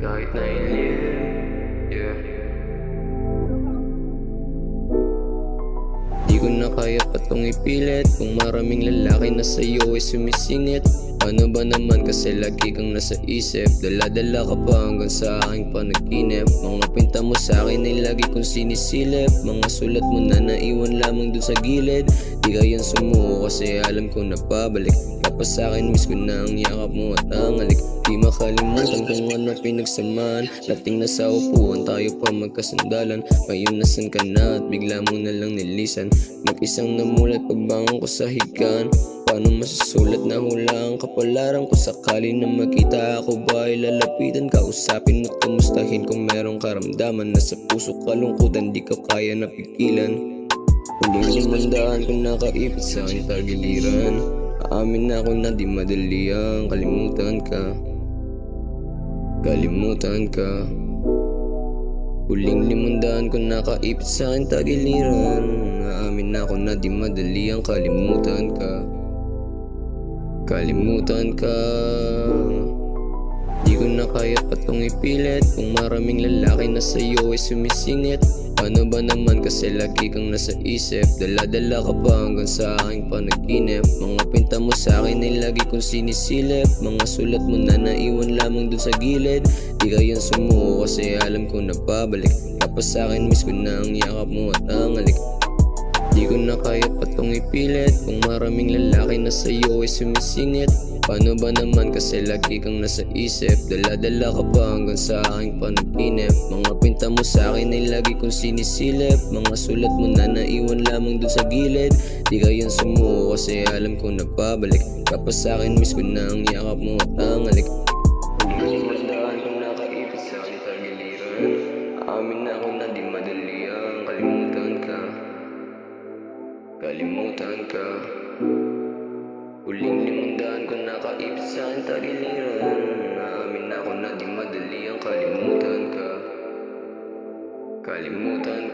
Kahit na ilim, yeah. Di ko na kaya pa tong ipilit kung maraming lalaki na sa'yo ay sumisingit. Ano ba naman kasi lagi kang nasa isip, dala-dala ka pa hanggang sa aking panaginip. Mga pinta mo sa akin ay lagi kong sinisilip, mga sulat mo na naiwan lamang dun sa gilid. Di ka yan sumuko kasi alam ko na babalik. Tapos sa akin miss ko na ang yakap mo at ang halik. Di makalimutan kung ano pinagsamaan. Lating nasa upuan tayo pa magkasandalan. Ngayon nasan ka na at bigla mo na lang nilisan. Mag-isang namulat pagbangon ko sa higaan. Paano masusulat na hula ang kapalaran ko? Sakali na makita ako ba ay lalapitan ka? Usapin mo't kamustahin kung merong karamdaman. Nasa puso kalungkutan di ka kaya napigilan. Huling 500 kung nakaipit sa aking tagiliran. Aamin na ako na di madali ang kalimutan ka. Kalimutan ka. Huling 500 kung nakaipit sa aking tagiliran. Aamin na ako na di madali ang kalimutan ka. Kalimutan ka. Di ko na kaya pa tong ipilit kung maraming lalaki na sa'yo ay sumisingit. Ano ba naman kasi lagi kang nasa isip, dala-dala ka pa hanggang sa aking panaginip. Mga pinta mo sa akin ay lagi kong sinisilip, mga sulat mo na naiwan lamang dun sa gilid. Di ka yan sumuko kasi alam ko na babalik. Tapos sa akin miss ko na ang yakap mo at ang halik. Di ko na kaya pa tong ipilit kung maraming lalaki na sa'yo ay sumisingit. Paano ba naman kasi lagi kang nasa isip, dala-dala ka pa hanggang sa aking panaginip. Mga pinta mo sa akin ay lagi kong sinisilip, mga sulat mo na naiwan lamang dun sa gilid. Di ka yan sumuko kasi alam ko na babalik. Tapos sa akin miss ko na ang yakap mo at ang halik. Hindi ko masdaan kung nakaipit sa aking tagiliran. Aamin na ako na di madali ang kalimutan ka. Kalimutan ka. Huling 500 kung nakaipit sa aking tagiliran. Naamin na ako na di madali ang kalimutan ka. Kalimutan